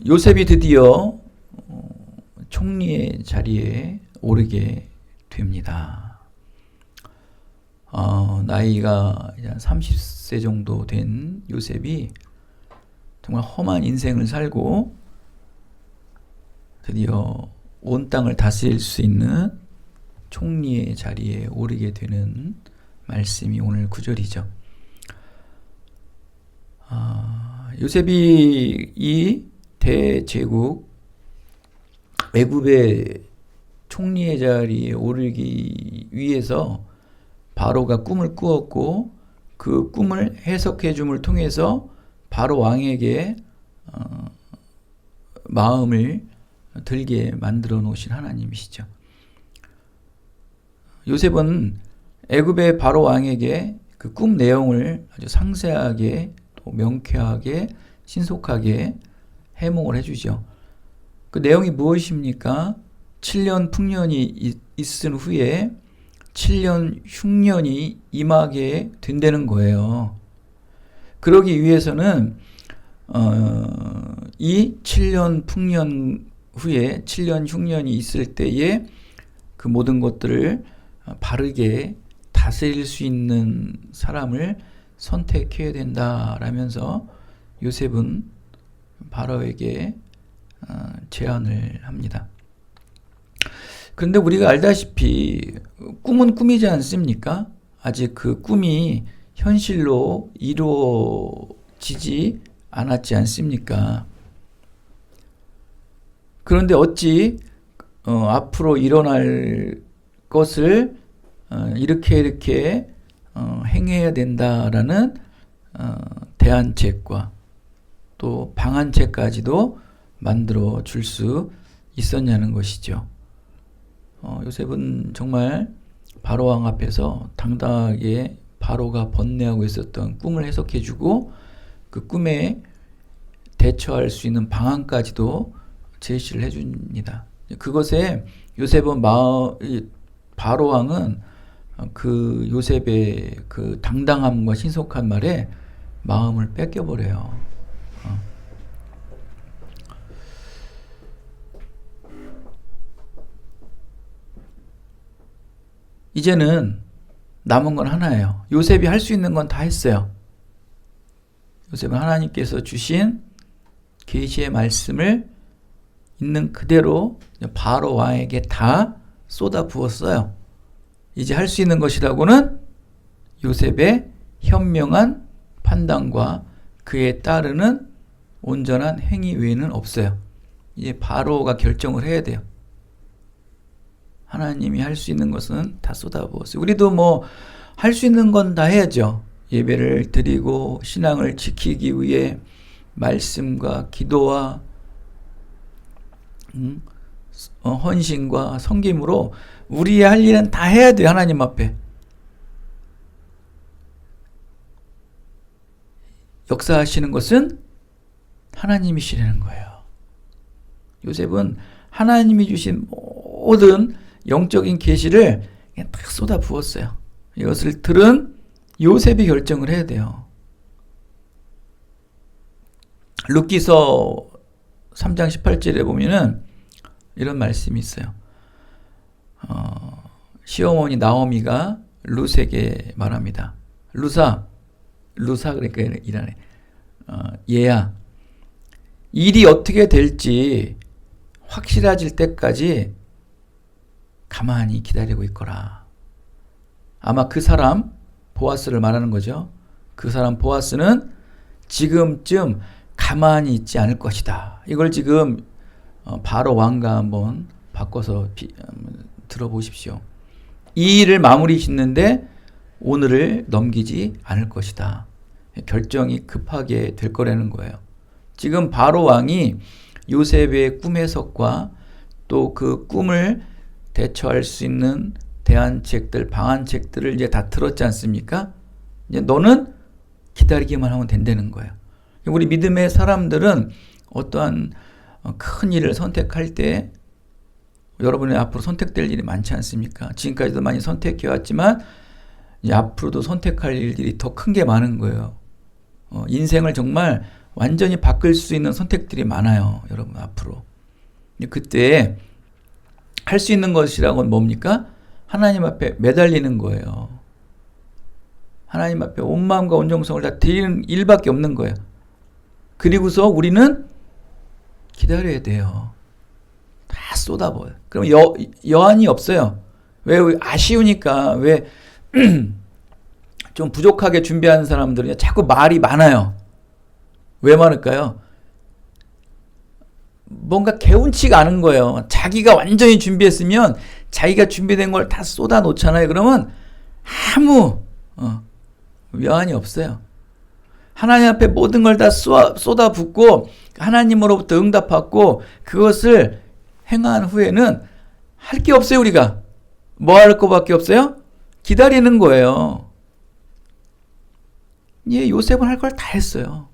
요셉이 드디어 총리의 자리에 오르게 됩니다. 나이가 이제 30세 정도 된 요셉이 정말 험한 인생을 살고 드디어 온 땅을 다스릴 수 있는 총리의 자리에 오르게 되는 말씀이 오늘 9절이죠. 요셉이 이 대제국 애굽의 총리의 자리에 오르기 위해서 바로가 꿈을 꾸었고 그 꿈을 해석해 줌을 통해서 바로 왕에게 마음을 들게 만들어 놓으신 하나님이시죠. 요셉은 애굽의 바로 왕에게 그 꿈 내용을 아주 상세하게 또 명쾌하게 신속하게 해몽을 해주죠. 그 내용이 무엇입니까? 7년 풍년이 있은 후에 7년 흉년이 임하게 된다는 거예요. 그러기 위해서는 이 7년 풍년 후에 7년 흉년이 있을 때에 그 모든 것들을 바르게 다스릴 수 있는 사람을 선택해야 된다라면서 요셉은 바로에게 제안을 합니다. 그런데 우리가 알다시피 꿈은 꿈이지 않습니까? 아직 그 꿈이 현실로 이루어지지 않았지 않습니까? 그런데 어찌 앞으로 일어날 것을 이렇게 행해야 된다라는 대안책과 또 방안책까지도 만들어 줄 수 있었냐는 것이죠. 요셉은 정말 바로왕 앞에서 당당하게 바로가 번뇌하고 있었던 꿈을 해석해주고 그 꿈에 대처할 수 있는 방안까지도 제시를 해줍니다. 그것에 요셉은 바로왕은 그 요셉의 그 당당함과 신속한 말에 마음을 뺏겨버려요. 이제는 남은 건 하나예요. 요셉이 할 수 있는 건 다 했어요. 요셉은 하나님께서 주신 계시의 말씀을 있는 그대로 바로 왕에게 다 쏟아 부었어요. 이제 할 수 있는 것이라고는 요셉의 현명한 판단과 그에 따르는 온전한 행위 외에는 없어요. 이제 바로가 결정을 해야 돼요. 하나님이 할 수 있는 것은 다 쏟아부었어요. 우리도 뭐 할 수 있는 건 다 해야죠. 예배를 드리고 신앙을 지키기 위해 말씀과 기도와 헌신과 섬김으로 우리의 할 일은 다 해야 돼요. 하나님 앞에. 역사하시는 것은 하나님이시라는 거예요. 요셉은 하나님이 주신 모든 영적인 계시를 그냥 딱 쏟아 부었어요. 이것을 들은 요셉이 결정을 해야 돼요. 룻기서 3장 18절에 보면은 이런 말씀이 있어요. 시어머니 나오미가 룻에게 말합니다. 루사 그러니까 이라네. 얘야, 일이 어떻게 될지 확실해질 때까지 가만히 기다리고 있거라. 아마 그 사람 보아스를 말하는 거죠. 그 사람 보아스는 지금쯤 가만히 있지 않을 것이다. 이걸 지금 바로 왕과 한번 바꿔서 들어보십시오. 이 일을 마무리 짓는데 오늘을 넘기지 않을 것이다. 결정이 급하게 될 거라는 거예요. 지금 바로 왕이 요셉의 꿈 해석과 또 그 꿈을 대처할 수 있는 대안책들, 방안책들을 이제 다 들었지 않습니까? 이제 너는 기다리기만 하면 된다는 거예요. 우리 믿음의 사람들은 어떠한 큰 일을 선택할 때 여러분의 앞으로 선택될 일이 많지 않습니까? 지금까지도 많이 선택해왔지만 이제 앞으로도 선택할 일들이 더 큰 게 많은 거예요. 인생을 정말 완전히 바뀔 수 있는 선택들이 많아요. 여러분 앞으로. 그때 할 수 있는 것이라고는 뭡니까? 하나님 앞에 매달리는 거예요. 하나님 앞에 온 마음과 온 정성을 다 드리는 일밖에 없는 거예요. 그리고서 우리는 기다려야 돼요. 다 쏟아버려요. 그럼 여한이 없어요. 왜 아쉬우니까 왜 좀 부족하게 준비하는 사람들은 자꾸 말이 많아요. 왜 많을까요? 뭔가 개운치가 않은 거예요. 자기가 완전히 준비했으면 자기가 준비된 걸 다 쏟아 놓잖아요. 그러면 아무 여한이 없어요. 하나님 앞에 모든 걸 다 쏟아 붓고 하나님으로부터 응답받고 그것을 행한 후에는 할 게 없어요. 우리가 뭐 할 거밖에 없어요? 기다리는 거예요. 예, 요셉은 할 걸 다 했어요.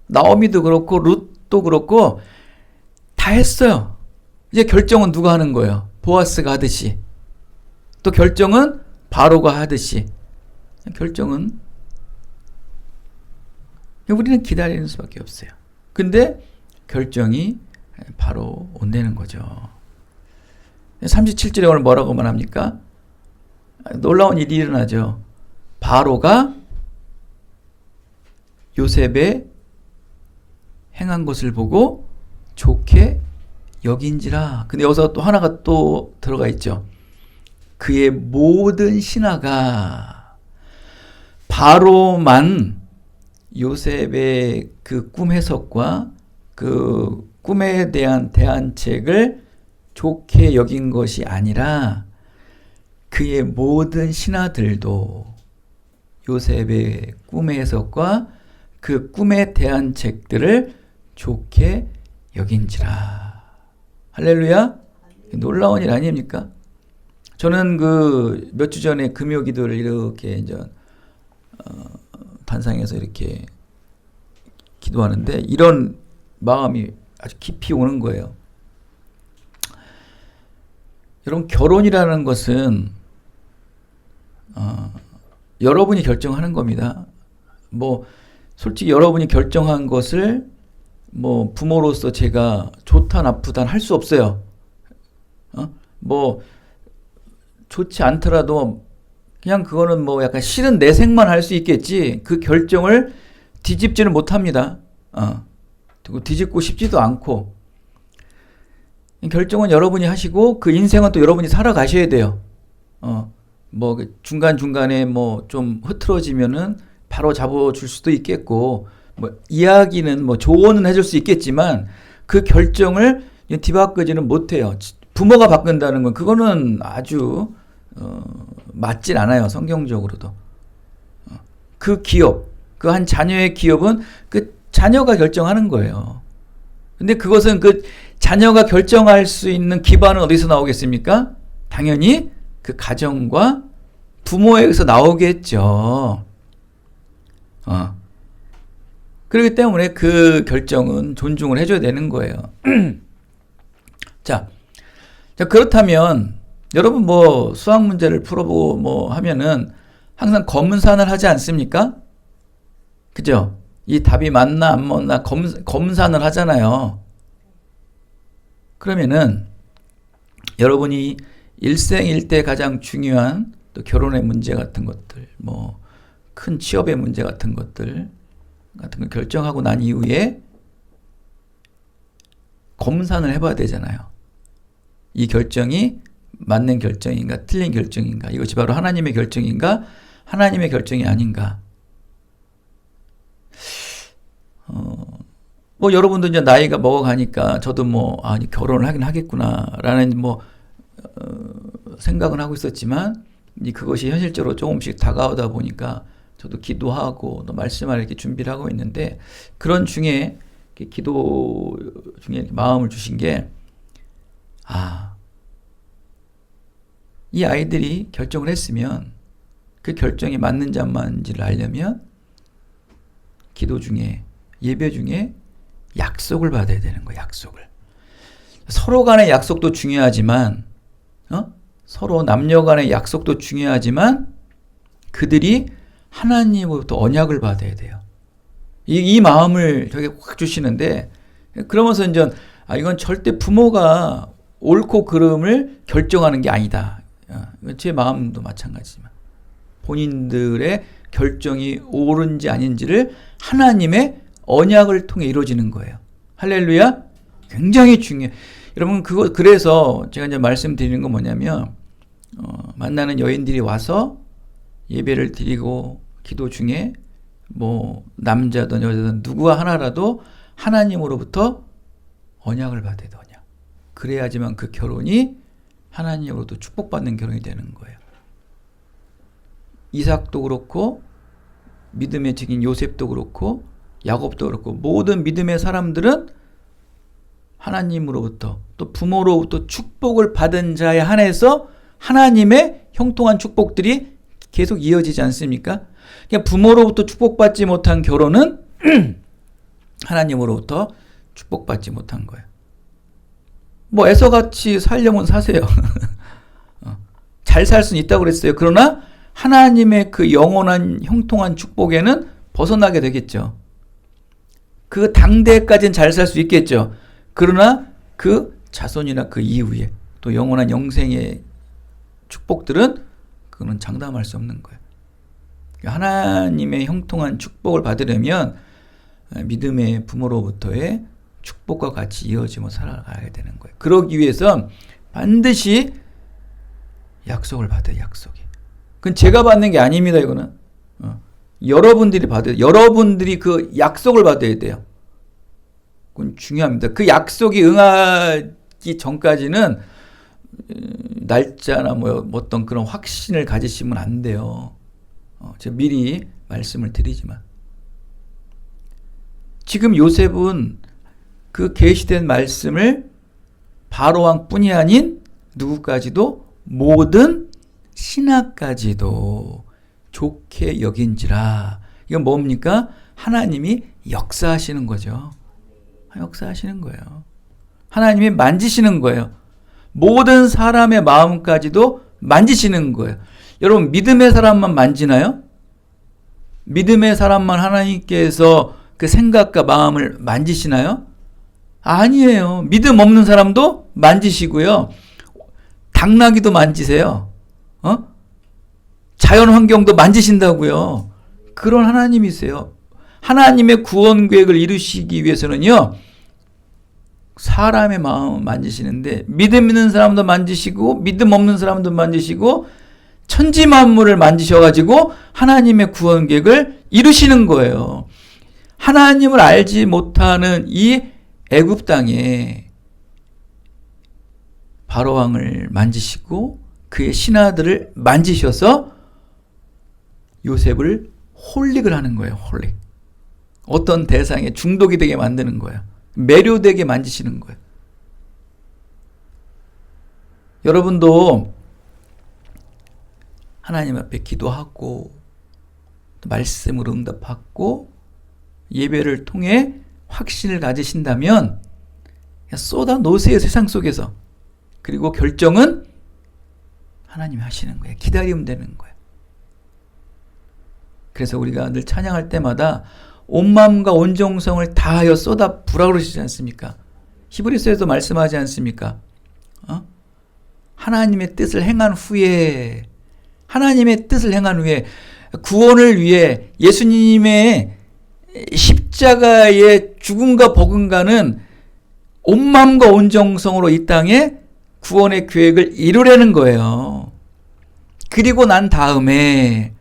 나오미도 그렇고 룻도 그렇고 다 했어요. 이제 결정은 누가 하는 거예요? 보아스가 하듯이. 또 결정은 바로가 하듯이. 결정은 우리는 기다리는 수밖에 없어요. 근데 결정이 바로 온다는 거죠. 37절에 오늘 뭐라고 말합니까? 놀라운 일이 일어나죠. 바로가 요셉의 행한 것을 보고 좋게 여긴지라. 근데 여기서 또 하나가 또 들어가 있죠. 그의 모든 신하가 바로만 요셉의 그 꿈 해석과 그 꿈에 대한 대안책을 좋게 여긴 것이 아니라 그의 모든 신하들도 요셉의 꿈의 해석과 그 꿈에 대한 책들을 좋게 여긴지라. 할렐루야. 놀라운 일 아닙니까? 저는 그 몇 주 전에 금요 기도를 이렇게 이제 단상에서 이렇게 기도하는데 이런 마음이 아주 깊이 오는 거예요. 여러분, 결혼이라는 것은 여러분이 결정하는 겁니다. 뭐 솔직히 여러분이 결정한 것을 뭐 부모로서 제가 좋다 나쁘다 할 수 없어요. 뭐 좋지 않더라도 그냥 그거는 뭐 약간 싫은 내색만 할 수 있겠지 그 결정을 뒤집지는 못합니다. 뒤집고 싶지도 않고. 결정은 여러분이 하시고 그 인생은 또 여러분이 살아가셔야 돼요. 뭐 중간중간에 뭐 좀 흐트러지면은 바로 잡아줄 수도 있겠고, 뭐 이야기는 뭐 조언은 해줄 수 있겠지만 그 결정을 뒤바꾸지는 못해요. 부모가 바꾼다는 건 그거는 아주 맞진 않아요. 성경적으로도. 그 기업, 그 한 자녀의 기업은 그 자녀가 결정하는 거예요. 근데 그것은 그 자녀가 결정할 수 있는 기반은 어디서 나오겠습니까? 당연히 그 가정과 부모에게서 나오겠죠. 그렇기 때문에 그 결정은 존중을 해줘야 되는 거예요. 자, 그렇다면 여러분 뭐 수학 문제를 풀어보고 뭐 하면은 항상 검산을 하지 않습니까? 그죠? 이 답이 맞나 안 맞나 검산을 하잖아요. 그러면은 여러분이 일생일대 가장 중요한 또 결혼의 문제 같은 것들, 뭐 큰 취업의 문제 같은 것들 같은 걸 결정하고 난 이후에 검산을 해봐야 되잖아요. 이 결정이 맞는 결정인가 틀린 결정인가, 이것이 바로 하나님의 결정인가 하나님의 결정이 아닌가. 뭐 여러분도 이제 나이가 먹어가니까 저도 뭐 결혼을 하긴 하겠구나라는 뭐 생각은 하고 있었지만 그것이 현실적으로 조금씩 다가오다 보니까 저도 기도하고 또 말씀을 이렇게 준비를 하고 있는데, 그런 중에 기도 중에 마음을 주신 게 이 아이들이 결정을 했으면 그 결정이 맞는지 안 맞는지를 알려면 기도 중에 예배 중에 약속을 받아야 되는 거예요. 약속을. 서로 간의 약속도 중요하지만 서로 남녀 간의 약속도 중요하지만 그들이 하나님으로부터 언약을 받아야 돼요. 이 마음을 저게 확 주시는데, 그러면서 이제 이건 절대 부모가 옳고 그름을 결정하는 게 아니다. 제 마음도 마찬가지지만 본인들의 결정이 옳은지 아닌지를 하나님의 언약을 통해 이루어지는 거예요. 할렐루야. 굉장히 중요해요. 여러분, 그래서 제가 이제 말씀드리는 건 뭐냐면, 만나는 여인들이 와서 예배를 드리고 기도 중에 뭐 남자든 여자든 누구와 하나라도 하나님으로부터 언약을 받아야 돼. 언약. 그래야지만 그 결혼이 하나님으로부터 축복받는 결혼이 되는 거예요. 이삭도 그렇고 믿음의 증인 요셉도 그렇고 야곱도 그렇고 모든 믿음의 사람들은 하나님으로부터 또 부모로부터 축복을 받은 자에 한해서 하나님의 형통한 축복들이 계속 이어지지 않습니까? 그러니까 부모로부터 축복받지 못한 결혼은 하나님으로부터 축복받지 못한 거예요. 뭐 애서같이 살려면 사세요. 잘 살 수는 있다고 그랬어요. 그러나 하나님의 그 영원한 형통한 축복에는 벗어나게 되겠죠. 그 당대까지는 잘 살 수 있겠죠. 그러나 그 자손이나 그 이후에 또 영원한 영생의 축복들은 그거는 장담할 수 없는 거예요. 하나님의 형통한 축복을 받으려면 믿음의 부모로부터의 축복과 같이 이어지며 살아가야 되는 거예요. 그러기 위해서 반드시 약속을 받아요. 약속이. 그건 제가 받는 게 아닙니다. 이거는 여러분들이 받아요. 여러분들이 그 약속을 받아야 돼요. 그건 중요합니다. 그 약속이 응하기 전까지는 날짜나 뭐 어떤 그런 확신을 가지시면 안 돼요. 제가 미리 말씀을 드리지만 지금 요셉은 그 계시된 말씀을 바로왕뿐이 아닌 누구까지도 모든 신하까지도 좋게 여긴지라. 이건 뭡니까? 하나님이 역사하시는 거죠. 역사하시는 거예요. 하나님이 만지시는 거예요. 모든 사람의 마음까지도 만지시는 거예요. 여러분, 믿음의 사람만 만지나요? 믿음의 사람만 하나님께서 그 생각과 마음을 만지시나요? 아니에요. 믿음 없는 사람도 만지시고요. 당나귀도 만지세요. 자연 환경도 만지신다고요. 그런 하나님이세요. 하나님의 구원 계획을 이루시기 위해서는요, 사람의 마음을 만지시는데 믿음 있는 사람도 만지시고 믿음 없는 사람도 만지시고 천지 만물을 만지셔가지고 하나님의 구원 계획을 이루시는 거예요. 하나님을 알지 못하는 이 애굽 땅에 바로왕을 만지시고 그의 신하들을 만지셔서 요셉을 홀릭을 하는 거예요. 홀릭. 어떤 대상에 중독이 되게 만드는 거예요. 매료되게 만지시는 거예요. 여러분도 하나님 앞에 기도하고 말씀으로 응답받고 예배를 통해 확신을 가지신다면 쏟아 놓으세요. 세상 속에서. 그리고 결정은 하나님이 하시는 거예요. 기다리면 되는 거예요. 그래서 우리가 늘 찬양할 때마다 온 마음과 온 정성을 다하여 쏟아 부으라 그러시지 않습니까? 히브리서에도 말씀하지 않습니까? 하나님의 뜻을 행한 후에 구원을 위해 예수님의 십자가의 죽음과 버금가는 온 마음과 온 정성으로 이 땅에 구원의 계획을 이루려는 거예요. 그리고 난 다음에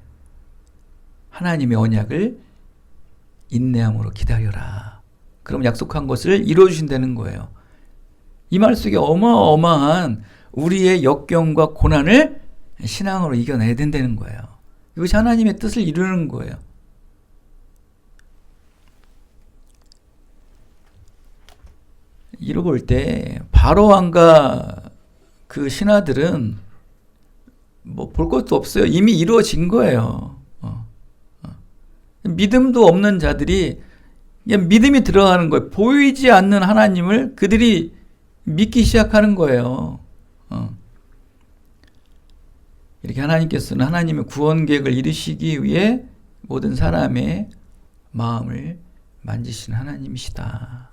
하나님의 언약을 인내함으로 기다려라. 그럼 약속한 것을 이루어주신다는 거예요. 이 말 속에 어마어마한 우리의 역경과 고난을 신앙으로 이겨내야 된다는 거예요. 이것이 하나님의 뜻을 이루는 거예요. 이러고 볼 때 바로왕과 그 신하들은 뭐 볼 것도 없어요. 이미 이루어진 거예요. 믿음도 없는 자들이 그냥 믿음이 들어가는 거예요. 보이지 않는 하나님을 그들이 믿기 시작하는 거예요. 이렇게 하나님께서는 하나님의 구원 계획을 이루시기 위해 모든 사람의 마음을 만지신 하나님이시다.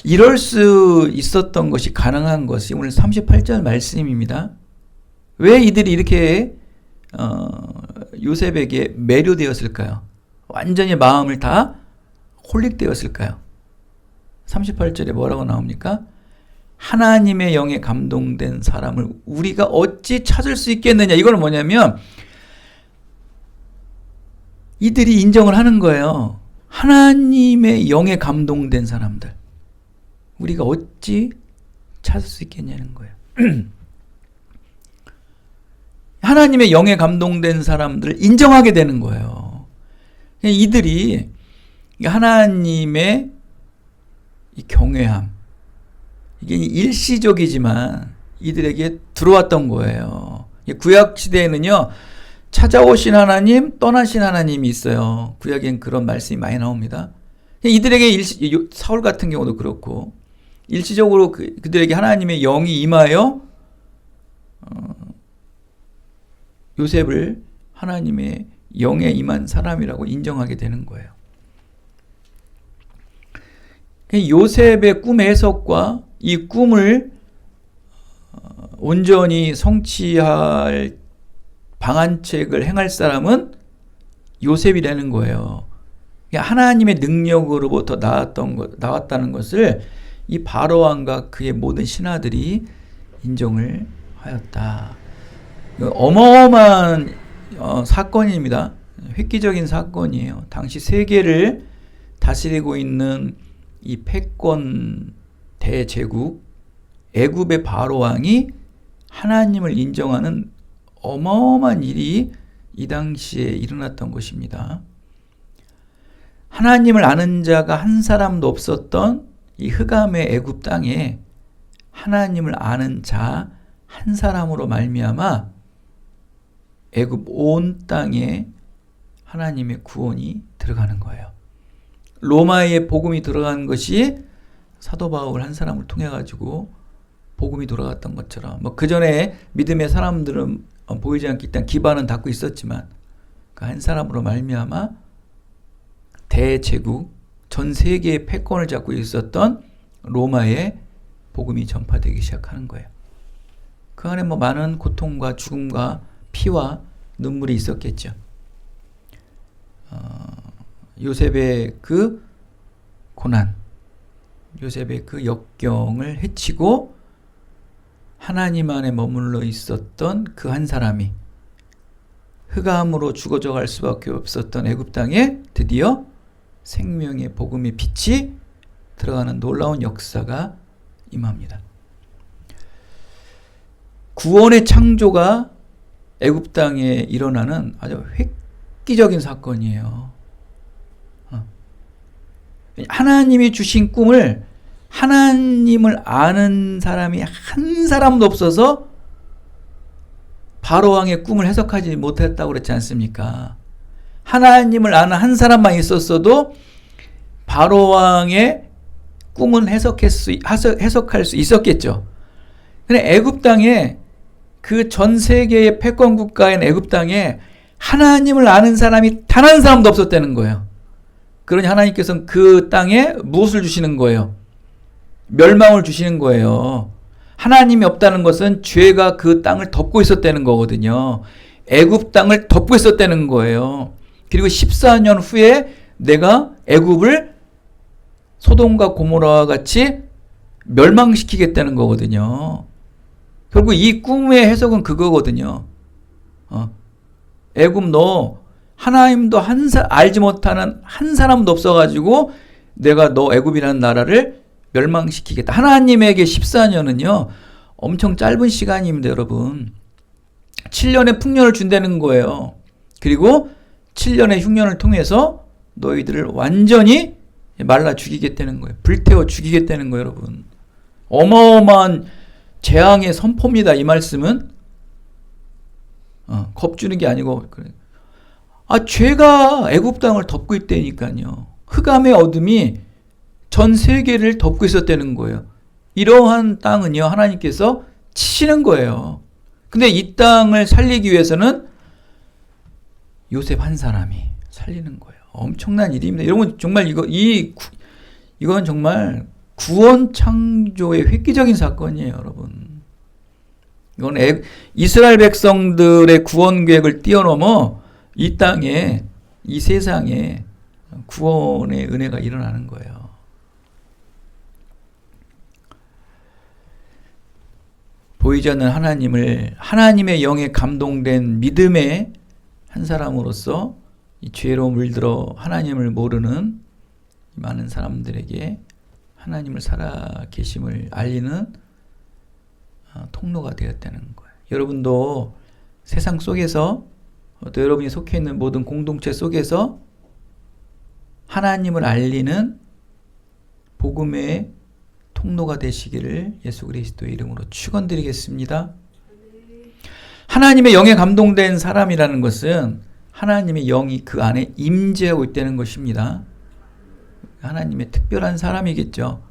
이럴 수 있었던 것이 가능한 것이 오늘 38절 말씀입니다. 왜 이들이 이렇게 요셉에게 매료되었을까요? 완전히 마음을 다 홀릭되었을까요? 38절에 뭐라고 나옵니까? 하나님의 영에 감동된 사람을 우리가 어찌 찾을 수 있겠느냐. 이건 뭐냐면 이들이 인정을 하는 거예요. 하나님의 영에 감동된 사람들 우리가 어찌 찾을 수 있겠냐는 거예요. 하나님의 영에 감동된 사람들을 인정하게 되는 거예요. 이들이 하나님의 이 경외함, 이게 일시적이지만 이들에게 들어왔던 거예요. 구약 시대에는요, 찾아오신 하나님, 떠나신 하나님이 있어요. 구약엔 그런 말씀이 많이 나옵니다. 이들에게 사울 같은 경우도 그렇고 일시적으로 그들에게 하나님의 영이 임하여 요셉을 하나님의 영에 임한 사람이라고 인정하게 되는 거예요. 요셉의 꿈의 해석과 이 꿈을 온전히 성취할 방안책을 행할 사람은 요셉이라는 거예요. 하나님의 능력으로부터 나왔다는 것을 이 바로왕과 그의 모든 신하들이 인정을 하였다. 어마어마한 사건입니다. 획기적인 사건이에요. 당시 세계를 다스리고 있는 이 패권 대제국 애굽의 바로왕이 하나님을 인정하는 어마어마한 일이 이 당시에 일어났던 것입니다. 하나님을 아는 자가 한 사람도 없었던 이 흑암의 애굽 땅에 하나님을 아는 자 한 사람으로 말미암아 애굽 온 땅에 하나님의 구원이 들어가는 거예요. 로마의 복음이 들어간 것이 사도 바울 한 사람을 통해 가지고 복음이 돌아갔던 것처럼 그 전에 믿음의 사람들은 보이지 않게 일단 기반은 닫고 있었지만 그 한 사람으로 말미암아 대제국 전 세계의 패권을 잡고 있었던 로마의 복음이 전파되기 시작하는 거예요. 그 안에 많은 고통과 죽음과 피와 눈물이 있었겠죠. 요셉의 그 고난, 요셉의 그 역경을 헤치고 하나님 안에 머물러 있었던 그 한 사람이 흑암으로 죽어져 갈 수밖에 없었던 애굽 땅에 드디어 생명의 복음의 빛이 들어가는 놀라운 역사가 임합니다. 구원의 창조가 애굽 땅에 일어나는 아주 획기적인 사건이에요. 하나님이 주신 꿈을 하나님을 아는 사람이 한 사람도 없어서 바로왕의 꿈을 해석하지 못했다고 그랬지 않습니까? 하나님을 아는 한 사람만 있었어도 바로왕의 꿈은 해석할 수 있었겠죠. 근데 애굽 땅에 그 전 세계의 패권 국가인 애굽 땅에 하나님을 아는 사람이 단 한 사람도 없었다는 거예요. 그러니 하나님께서는 그 땅에 무엇을 주시는 거예요? 멸망을 주시는 거예요. 하나님이 없다는 것은 죄가 그 땅을 덮고 있었다는 거거든요. 애굽 땅을 덮고 있었다는 거예요. 그리고 14년 후에 내가 애굽을 소돔과 고모라와 같이 멸망시키겠다는 거거든요. 결국 이 꿈의 해석은 그거거든요. 애굽 너 하나님도 알지 못하는 한 사람도 없어가지고 내가 너 애굽이라는 나라를 멸망시키겠다. 하나님에게 14년은요 엄청 짧은 시간입니다. 여러분 7년의 풍년을 준다는 거예요. 그리고 7년의 흉년을 통해서 너희들을 완전히 말라 죽이겠다는 거예요. 불태워 죽이겠다는 거예요. 여러분 어마어마한 재앙의 선포입니다. 이 말씀은 겁주는 게 아니고 죄가 애굽 땅을 덮고 있다니까요. 흑암의 어둠이 전 세계를 덮고 있었다는 거예요. 이러한 땅은요 하나님께서 치시는 거예요. 근데 이 땅을 살리기 위해서는 요셉 한 사람이 살리는 거예요. 엄청난 일입니다. 여러분 정말 이건 정말 구원 창조의 획기적인 사건이에요, 여러분. 이건 이스라엘 백성들의 구원 계획을 뛰어넘어 이 땅에, 이 세상에 구원의 은혜가 일어나는 거예요. 보이지 않는 하나님의 영에 감동된 믿음의 한 사람으로서 이 죄로 물들어 하나님을 모르는 많은 사람들에게 하나님을 살아 계심을 알리는 통로가 되었다는 거예요. 여러분도 세상 속에서 또 여러분이 속해 있는 모든 공동체 속에서 하나님을 알리는 복음의 통로가 되시기를 예수 그리스도의 이름으로 축원드리겠습니다. 하나님의 영에 감동된 사람이라는 것은 하나님의 영이 그 안에 임재하고 있다는 것입니다. 하나님의 특별한 사람이겠죠.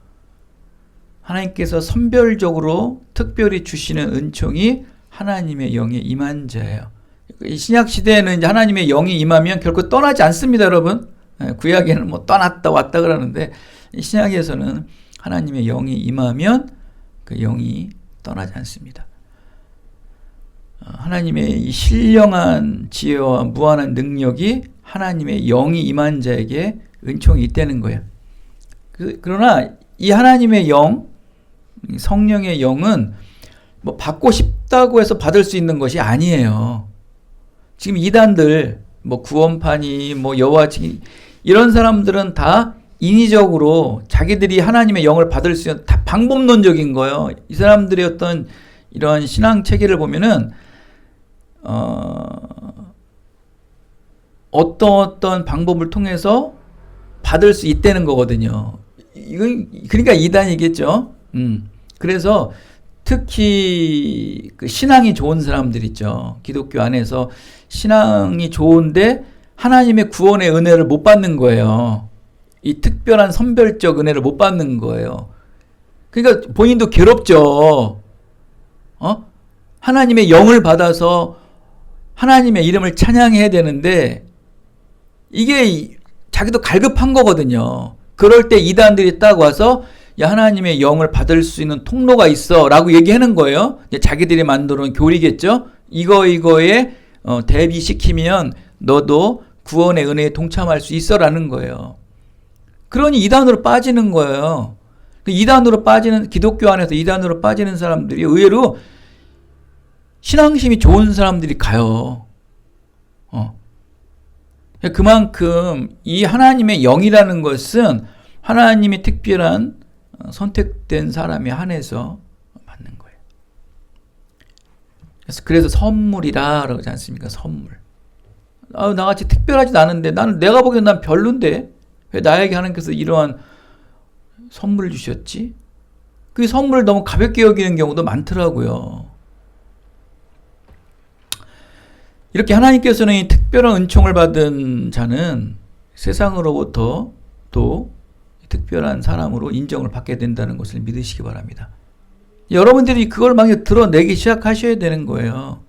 하나님께서 선별적으로 특별히 주시는 은총이 하나님의 영에 임한 자예요. 신약 시대에는 이제 하나님의 영이 임하면 결코 떠나지 않습니다, 여러분. 구약에는 뭐 떠났다 왔다 그러는데 신약에서는 하나님의 영이 임하면 그 영이 떠나지 않습니다. 하나님의 이 신령한 지혜와 무한한 능력이 하나님의 영이 임한 자에게 은총이 있다는 거예요. 그러나 이 하나님의 영, 성령의 영은 뭐 받고 싶다고 해서 받을 수 있는 것이 아니에요. 지금 이단들, 뭐 구원파니, 뭐 여호와증인 이런 사람들은 다 인위적으로 자기들이 하나님의 영을 받을 수 있는 다 방법론적인 거예요. 이 사람들의 어떤 이런 신앙 체계를 보면은 어떤 방법을 통해서 받을 수 있다는 거거든요. 이건 그러니까 이단이겠죠. 그래서 특히 그 신앙이 좋은 사람들 있죠. 기독교 안에서 신앙이 좋은데 하나님의 구원의 은혜를 못 받는 거예요. 이 특별한 선별적 은혜를 못 받는 거예요. 그러니까 본인도 괴롭죠. 하나님의 영을 받아서 하나님의 이름을 찬양해야 되는데 이게 자기도 갈급한 거거든요. 그럴 때 이단들이 딱 와서 야, 하나님의 영을 받을 수 있는 통로가 있어 라고 얘기하는 거예요. 자기들이 만들어 놓은 교리겠죠. 이거에 대비시키면 너도 구원의 은혜에 동참할 수 있어 라는 거예요. 그러니 이단으로 빠지는 거예요. 이단으로 빠지는, 기독교 안에서 이단으로 빠지는 사람들이 의외로 신앙심이 좋은 사람들이 가요. 그만큼 이 하나님의 영이라는 것은 하나님의 특별한 선택된 사람에 한해서 받는 거예요. 그래서 선물이라 그러지 않습니까? 선물. 나같이 특별하지도 않은데 내가 보기엔 난 별론데 왜 나에게 하나님께서 이러한 선물을 주셨지? 그 선물을 너무 가볍게 여기는 경우도 많더라고요. 이렇게 하나님께서는 이 특별한 은총을 받은 자는 세상으로부터 또 특별한 사람으로 인정을 받게 된다는 것을 믿으시기 바랍니다. 여러분들이 그걸 막 드러내기 시작하셔야 되는 거예요.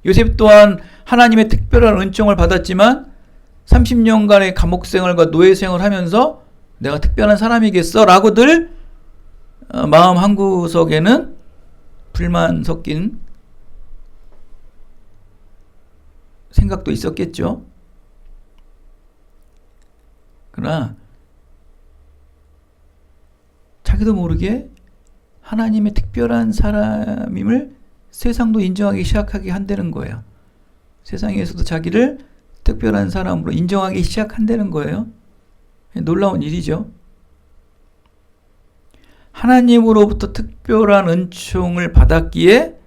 요셉 또한 하나님의 특별한 은총을 받았지만 30년간의 감옥 생활과 노예 생활을 하면서 내가 특별한 사람이겠어 라고 늘 마음 한구석에는 불만 섞인 생각도 있었겠죠. 그러나 자기도 모르게 하나님의 특별한 사람임을 세상도 인정하기 시작하게 한다는 거예요. 세상에서도 자기를 특별한 사람으로 인정하기 시작한다는 거예요. 놀라운 일이죠. 하나님으로부터 특별한 은총을 받았기에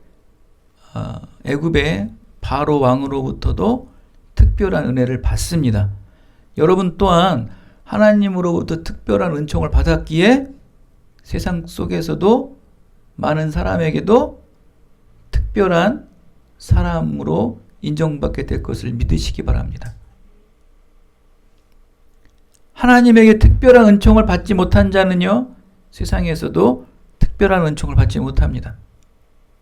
애굽의 바로 왕으로부터도 특별한 은혜를 받습니다. 여러분 또한 하나님으로부터 특별한 은총을 받았기에 세상 속에서도 많은 사람에게도 특별한 사람으로 인정받게 될 것을 믿으시기 바랍니다. 하나님에게 특별한 은총을 받지 못한 자는요, 세상에서도 특별한 은총을 받지 못합니다.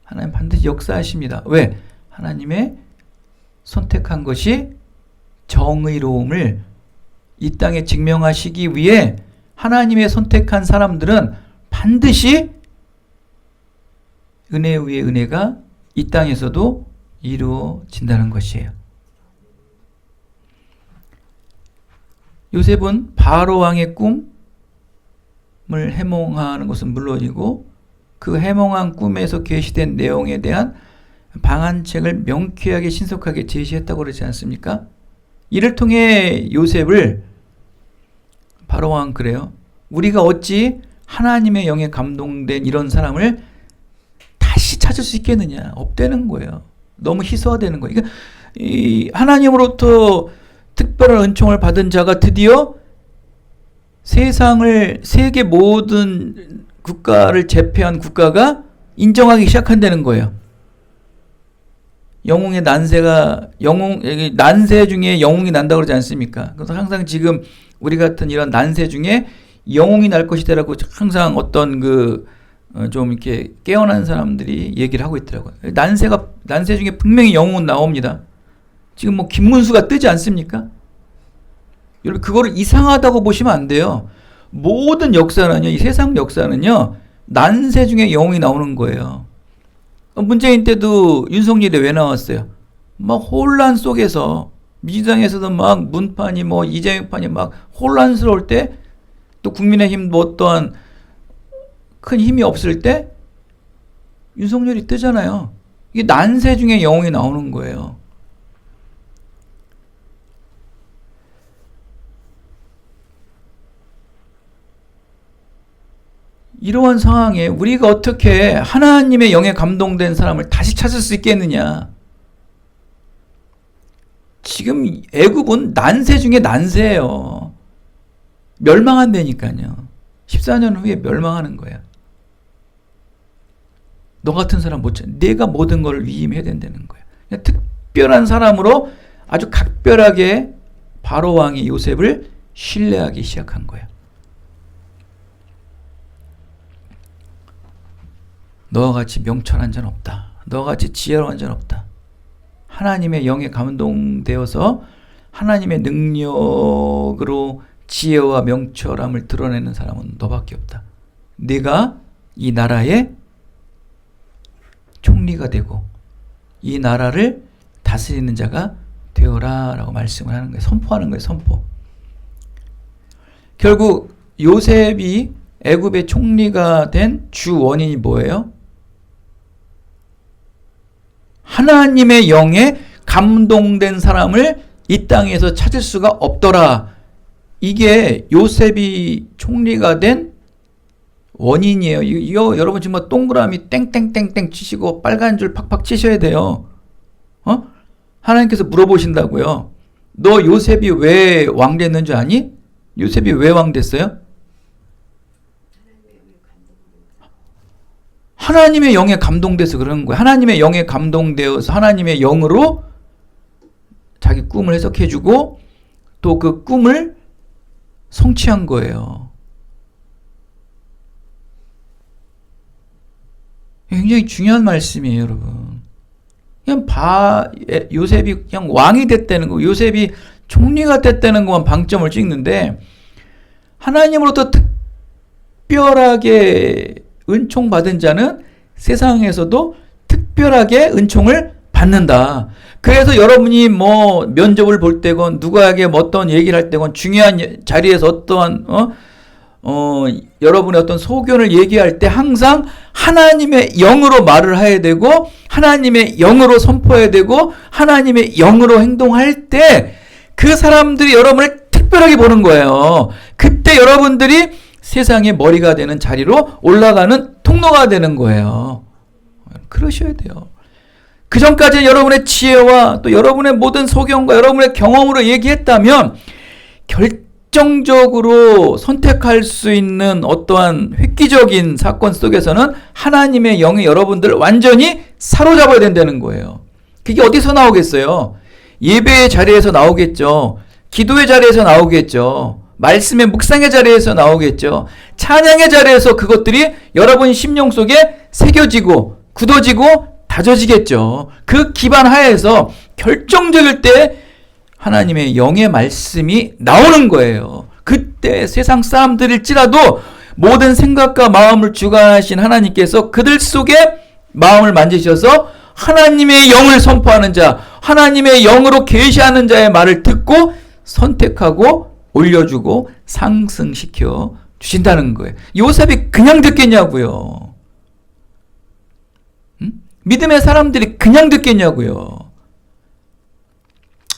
하나님 반드시 역사하십니다. 왜? 하나님의 선택한 것이 정의로움을 이 땅에 증명하시기 위해 하나님의 선택한 사람들은 반드시 은혜 위에 은혜가 이 땅에서도 이루어진다는 것이에요. 요셉은 바로 왕의 꿈을 해몽하는 것은 물론이고 그 해몽한 꿈에서 계시된 내용에 대한 방안책을 명쾌하게 신속하게 제시했다고 그러지 않습니까? 이를 통해 요셉을 바로 왕 그래요. 우리가 어찌 하나님의 영에 감동된 이런 사람을 다시 찾을 수 있겠느냐? 없다는 거예요. 너무 희소화되는 거예요. 그러니까 이 하나님으로부터 특별한 은총을 받은 자가 드디어 세계 모든 국가를 제패한 국가가 인정하기 시작한다는 거예요. 영웅의 난세 중에 영웅이 난다고 그러지 않습니까? 그래서 항상 지금 우리 같은 이런 난세 중에 영웅이 날 것이다라고 항상 어떤 좀 이렇게 깨어난 사람들이 얘기를 하고 있더라고요. 난세 중에 분명히 영웅은 나옵니다. 지금 뭐 김문수가 뜨지 않습니까? 여러분 그거를 이상하다고 보시면 안 돼요. 모든 역사는요, 이 세상 역사는요, 난세 중에 영웅이 나오는 거예요. 문재인 때도 윤석열이 왜 나왔어요? 막 혼란 속에서 민주당에서도 막 문판이 뭐 이재명판이 막 혼란스러울 때 또 국민의힘 뭐 어떠한 큰 힘이 없을 때 윤석열이 뜨잖아요. 이게 난세 중에 영웅이 나오는 거예요. 이러한 상황에 우리가 어떻게 하나님의 영에 감동된 사람을 다시 찾을 수 있겠느냐? 지금 애굽은 난세 중에 난세예요. 멸망한다니까요. 14년 후에 멸망하는 거야. 너 같은 사람 못 찾아. 내가 모든 걸 위임해야 된다는 거야. 그냥 특별한 사람으로 아주 각별하게 바로 왕이 요셉을 신뢰하기 시작한 거야. 너와 같이 명철한 자는 없다. 너와 같이 지혜로운 자는 없다. 하나님의 영에 감동되어서 하나님의 능력으로 지혜와 명철함을 드러내는 사람은 너밖에 없다. 네가 이 나라의 총리가 되고 이 나라를 다스리는 자가 되어라 라고 말씀을 하는 거예요. 선포하는 거예요. 선포. 결국 요셉이 애굽의 총리가 된 주 원인이 뭐예요? 하나님의 영에 감동된 사람을 이 땅에서 찾을 수가 없더라. 이게 요셉이 총리가 된 원인이에요. 이거 여러분 정말 동그라미 땡땡땡땡 치시고 빨간 줄 팍팍 치셔야 돼요. 하나님께서 물어보신다고요. 너 요셉이 왜 왕 됐는 줄 아니? 요셉이 왜 왕 됐어요? 하나님의 영에 감동돼서 그러는 거예요. 하나님의 영에 감동되어서 하나님의 영으로 자기 꿈을 해석해주고 또 그 꿈을 성취한 거예요. 굉장히 중요한 말씀이에요, 여러분. 그냥 요셉이 그냥 왕이 됐다는 거, 요셉이 총리가 됐다는 것만 방점을 찍는데 하나님으로부터 특별하게 은총받은 자는 세상에서도 특별하게 은총을 받는다. 그래서 여러분이 뭐 면접을 볼 때건 누구에게 어떤 얘기를 할 때건 중요한 자리에서 어떠한 여러분의 어떤 소견을 얘기할 때 항상 하나님의 영으로 말을 해야 되고 하나님의 영으로 선포해야 되고 하나님의 영으로 행동할 때 그 사람들이 여러분을 특별하게 보는 거예요. 그때 여러분들이 세상의 머리가 되는 자리로 올라가는 통로가 되는 거예요. 그러셔야 돼요. 그 전까지 여러분의 지혜와 또 여러분의 모든 소견과 여러분의 경험으로 얘기했다면 결정적으로 선택할 수 있는 어떠한 획기적인 사건 속에서는 하나님의 영이 여러분들을 완전히 사로잡아야 된다는 거예요. 그게 어디서 나오겠어요? 예배의 자리에서 나오겠죠. 기도의 자리에서 나오겠죠. 말씀의 묵상의 자리에서 나오겠죠. 찬양의 자리에서 그것들이 여러분 심령 속에 새겨지고 굳어지고 다져지겠죠. 그 기반 하에서 결정적일 때 하나님의 영의 말씀이 나오는 거예요. 그때 세상 사람들일지라도 모든 생각과 마음을 주관하신 하나님께서 그들 속에 마음을 만지셔서 하나님의 영을 선포하는 자, 하나님의 영으로 계시하는 자의 말을 듣고 선택하고 올려주고 상승시켜 주신다는 거예요. 요셉이 그냥 듣겠냐고요. 믿음의 사람들이 그냥 듣겠냐고요.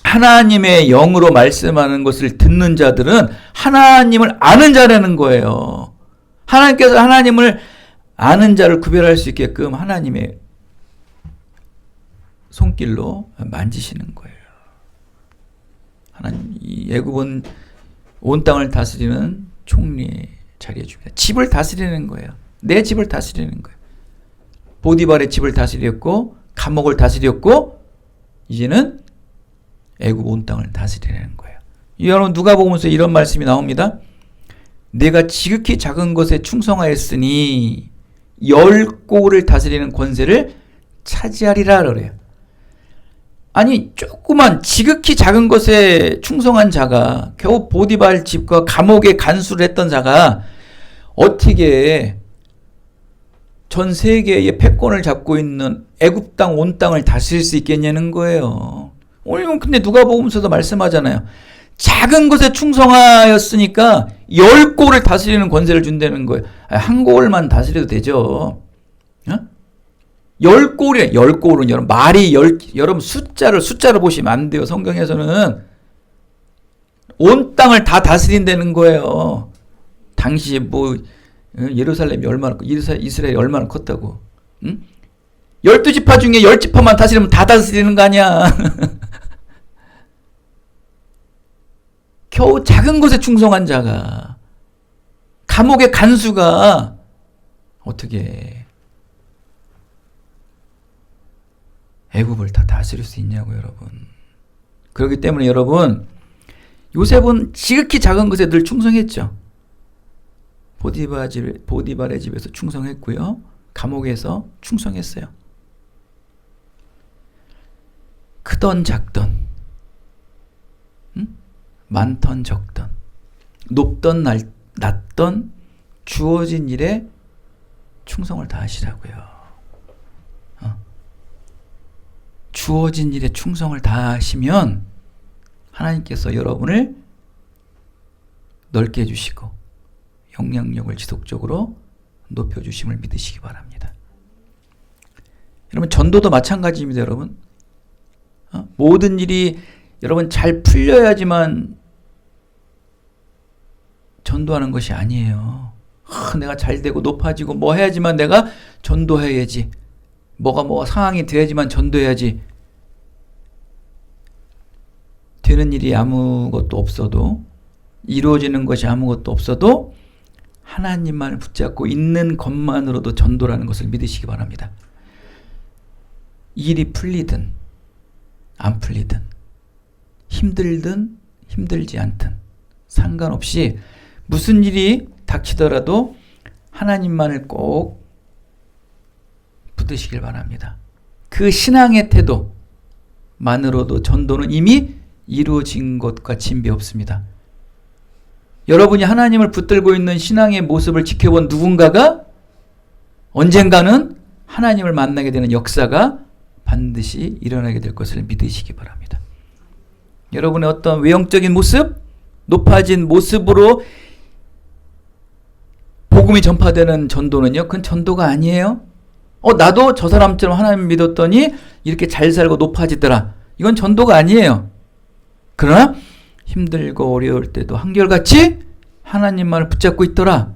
하나님의 영으로 말씀하는 것을 듣는 자들은 하나님을 아는 자라는 거예요. 하나님께서 하나님을 아는 자를 구별할 수 있게끔 하나님의 손길로 만지시는 거예요. 하나님, 이 애굽은 온 땅을 다스리는 총리 자리해 줍니다. 집을 다스리는 거예요. 내 집을 다스리는 거예요. 보디발의 집을 다스렸고 감옥을 다스렸고 이제는 애굽 온 땅을 다스리는 거예요. 여러분 누가복음에서 이런 말씀이 나옵니다. 내가 지극히 작은 것에 충성하였으니 10고를 다스리는 권세를 차지하리라 그래요. 아니 조그만 지극히 작은 것에 충성한 자가 겨우 보디발 집과 감옥에 간수를 했던 자가 어떻게 전 세계의 패권을 잡고 있는 애굽 땅 온 땅을 다스릴 수 있겠냐는 거예요. 오늘 근데 누가복음서도 말씀하잖아요. 작은 것에 충성하였으니까 10골을 다스리는 권세를 준다는 거예요. 한 골만 다스려도 되죠. 어? 10골이에요. 10골은 여러분 말이 여러분 숫자를 보시면 안 돼요. 성경에서는 온 땅을 다 다스린다는 거예요. 당시 뭐 예루살렘이 얼마나 이스라엘이 얼마나 컸다고. 응? 12지파 중에 10지파만 다스리면 다 다스리는 거 아니야. 겨우 작은 것에 충성한 자가 감옥의 간수가 어떻게 애굽을 다 다스릴 수 있냐고 여러분. 그렇기 때문에 여러분 요셉은 지극히 작은 것에 늘 충성했죠. 보디발의 집에서 충성했고요. 감옥에서 충성했어요. 크던 작던 많던 적던 높던 낮던 주어진 일에 충성을 다하시라고요. 주어진 일에 충성을 다하시면 하나님께서 여러분을 넓게 해주시고 영향력을 지속적으로 높여주심을 믿으시기 바랍니다. 여러분 전도도 마찬가지입니다. 여러분 모든 일이 여러분 잘 풀려야지만 전도하는 것이 아니에요. 내가 잘 되고 높아지고 뭐 해야지만 내가 전도해야지. 뭐가 상황이 돼야지만 전도해야지. 되는 일이 아무것도 없어도 이루어지는 것이 아무것도 없어도 하나님만을 붙잡고 있는 것만으로도 전도라는 것을 믿으시기 바랍니다. 일이 풀리든 안 풀리든 힘들든 힘들지 않든 상관없이 무슨 일이 닥치더라도 하나님만을 꼭 붙드시길 바랍니다. 그 신앙의 태도만으로도 전도는 이미 이루어진 것과 진비 없습니다. 여러분이 하나님을 붙들고 있는 신앙의 모습을 지켜본 누군가가 언젠가는 하나님을 만나게 되는 역사가 반드시 일어나게 될 것을 믿으시기 바랍니다. 여러분의 어떤 외형적인 모습, 높아진 모습으로 복음이 전파되는 전도는요, 그건 전도가 아니에요. 나도 저 사람처럼 하나님 믿었더니 이렇게 잘 살고 높아지더라. 이건 전도가 아니에요. 그러나 힘들고 어려울 때도 한결같이 하나님만을 붙잡고 있더라.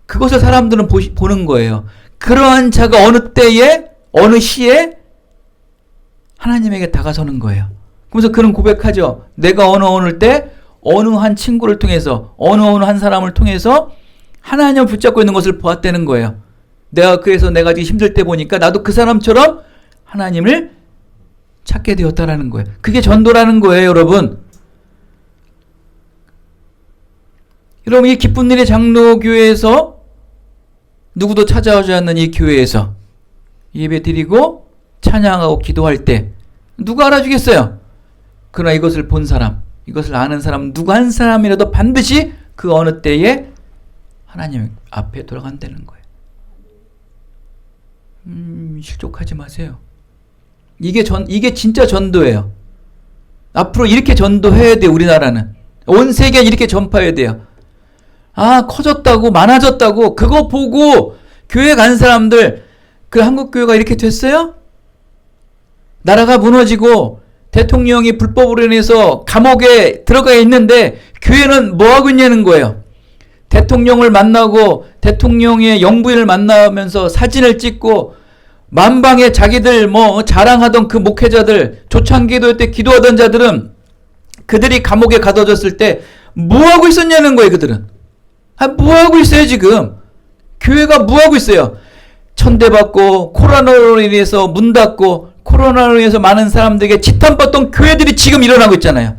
그것을 사람들은 보는 거예요. 그러한 자가 어느 때에 어느 시에 하나님에게 다가서는 거예요. 그래서 그는 고백하죠. 내가 어느 때 어느 한 친구를 통해서 어느 한 사람을 통해서 하나님을 붙잡고 있는 것을 보았다는 거예요. 그래서 내가 지금 힘들 때 보니까 나도 그 사람처럼 하나님을 찾게 되었다라는 거예요. 그게 전도라는 거예요, 여러분. 여러분, 이 기쁜 일의 장로교회에서 누구도 찾아오지 않는 이 교회에서 예배 드리고 찬양하고 기도할 때 누가 알아주겠어요? 그러나 이것을 본 사람, 이것을 아는 사람 누구 한 사람이라도 반드시 그 어느 때에 하나님 앞에 돌아간다는 거예요. 실족하지 마세요. 이게 진짜 전도예요. 앞으로 이렇게 전도해야 돼요. 우리나라는 온 세계에 이렇게 전파해야 돼요. 아, 커졌다고 많아졌다고 그거 보고 교회 간 사람들, 그 한국 교회가 이렇게 됐어요? 나라가 무너지고 대통령이 불법으로 인해서 감옥에 들어가 있는데 교회는 뭐 하고 있냐는 거예요. 대통령을 만나고 대통령의 영부인을 만나면서 사진을 찍고 만방에 자기들 뭐 자랑하던 그 목회자들, 초창기도 때 기도하던 자들은 그들이 감옥에 가둬졌을 때 뭐 하고 있었냐는 거예요. 그들은 뭐 하고 있어요? 지금 교회가 뭐 하고 있어요? 천대받고 코로나로 인해서 문 닫고 코로나로 인해서 많은 사람들에게 지탄받던 교회들이 지금 일어나고 있잖아요.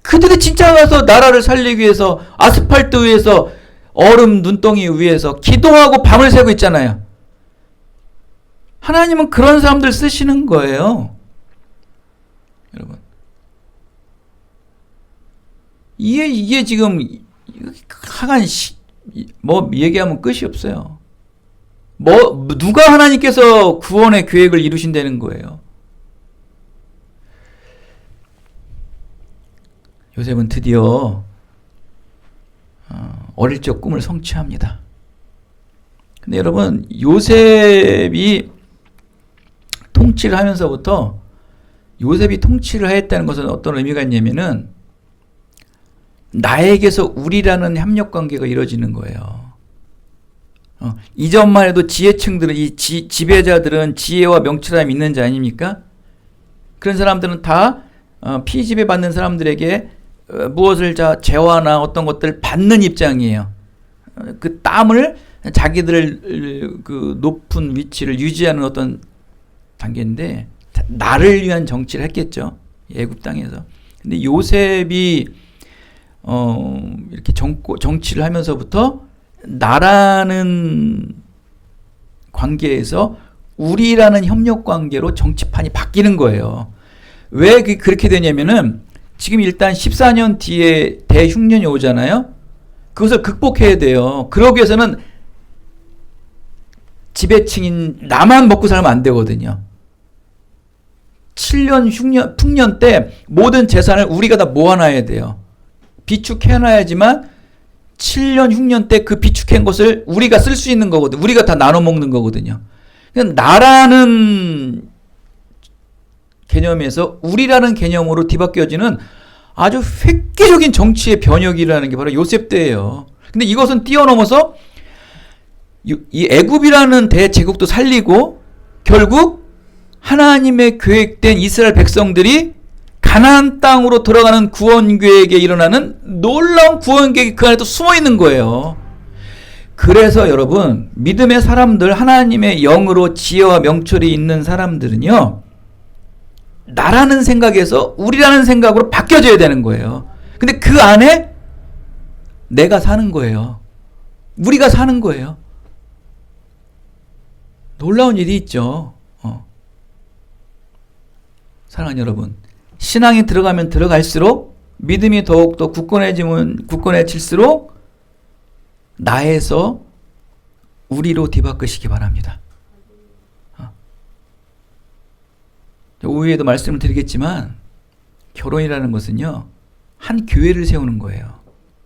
그들이 진짜 가서 나라를 살리기 위해서 아스팔트 위에서 얼음 눈덩이 위에서 기도하고 밤을 새고 있잖아요. 하나님은 그런 사람들 쓰시는 거예요. 여러분, 이게 지금 하간 뭐 얘기하면 끝이 없어요. 누가 하나님께서 구원의 계획을 이루신다는 거예요. 요셉은 드디어 어릴 적 꿈을 성취합니다. 근데 여러분, 요셉이 통치를 하면서부터 요셉이 통치를 했다는 것은 어떤 의미가 있냐면은 나에게서 우리라는 협력관계가 이루어지는 거예요. 이전만 해도 지혜층들은, 이 지배자들은 지혜와 명철함이 있는 자 아닙니까? 그런 사람들은 다 피지배 받는 사람들에게 무엇을 재화나 어떤 것들을 받는 입장이에요. 그 땀을 자기들 그 높은 위치를 유지하는 어떤 단계인데 나를 위한 정치를 했겠죠. 애굽 땅에서. 근데 요셉이 이렇게 정치를 하면서부터 나라는 관계에서 우리라는 협력 관계로 정치판이 바뀌는 거예요. 왜 그렇게 되냐면은 지금 일단 14년 뒤에 대흉년이 오잖아요. 그것을 극복해야 돼요. 그러기 위해서는 지배층인 나만 먹고 살면 안 되거든요. 7년 풍년 때 모든 재산을 우리가 다 모아놔야 돼요. 비축해놔야지만 7년 흉년 때 그 비축한 것을 우리가 쓸 수 있는 거거든요. 우리가 다 나눠 먹는 거거든요. 그러니까 나라는 개념에서 우리라는 개념으로 뒤바뀌어지는 아주 획기적인 정치의 변혁이라는 게 바로 요셉 때예요. 근데 이것은 뛰어넘어서 이 애굽이라는 대제국도 살리고 결국 하나님의 계획된 이스라엘 백성들이 가나안 땅으로 들어가는 구원 계획에 일어나는 놀라운 구원 계획이 그 안에 또 숨어 있는 거예요. 그래서 여러분, 믿음의 사람들, 하나님의 영으로 지혜와 명철이 있는 사람들은요, 나라는 생각에서 우리라는 생각으로 바뀌어져야 되는 거예요. 근데 그 안에 내가 사는 거예요. 우리가 사는 거예요. 놀라운 일이 있죠. 사랑하는 여러분, 신앙이 들어가면 들어갈수록 믿음이 더욱더 굳건해질수록 나에서 우리로 뒤바꾸시기 바랍니다. 오후에도 말씀을 드리겠지만 결혼이라는 것은요, 한 교회를 세우는 거예요.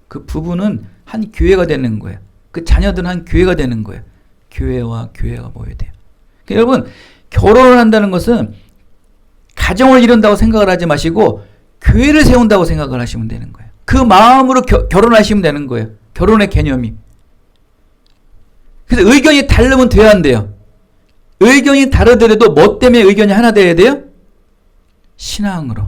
그 부부는 한 교회가 되는 거예요. 그 자녀들은 한 교회가 되는 거예요. 교회와 교회가 모여야 돼요. 그러니까 여러분, 결혼을 한다는 것은 가정을 이룬다고 생각을 하지 마시고 교회를 세운다고 생각을 하시면 되는 거예요. 그 마음으로 결혼하시면 되는 거예요. 결혼의 개념이. 그래서 의견이 다르면 돼야 한대요. 의견이 다르더라도 뭐 때문에 의견이 하나 돼야 돼요? 신앙으로.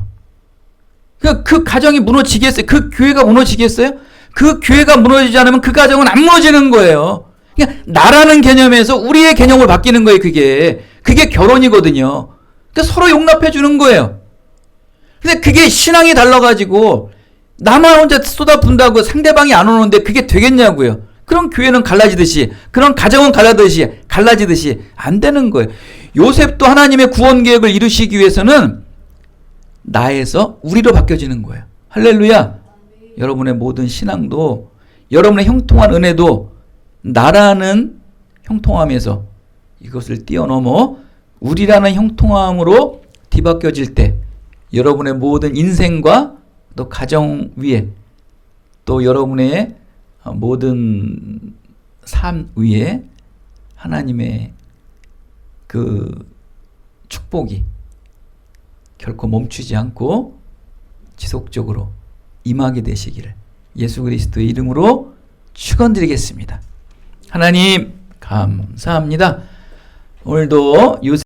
그 가정이 무너지겠어요? 그 교회가 무너지겠어요? 그 교회가 무너지지 않으면 그 가정은 안 무너지는 거예요. 그러니까 나라는 개념에서 우리의 개념을 바뀌는 거예요. 그게 결혼이거든요. 그러니까 서로 용납해 주는 거예요. 근데 그게 신앙이 달라가지고 나만 혼자 쏟아붓는다고 상대방이 안 오는데 그게 되겠냐고요. 그런 교회는 갈라지듯이, 그런 가정은 갈라지듯이 안 되는 거예요. 요셉도 하나님의 구원 계획을 이루시기 위해서는 나에서 우리로 바뀌어지는 거예요. 할렐루야. 여러분의 모든 신앙도, 여러분의 형통한 은혜도 나라는 형통함에서 이것을 뛰어넘어 우리라는 형통함으로 뒤바뀌어질 때 여러분의 모든 인생과 또 가정 위에 또 여러분의 모든 삶 위에 하나님의 그 축복이 결코 멈추지 않고 지속적으로 임하게 되시기를 예수 그리스도의 이름으로 축원드리겠습니다. 하나님 감사합니다. 오늘도 요새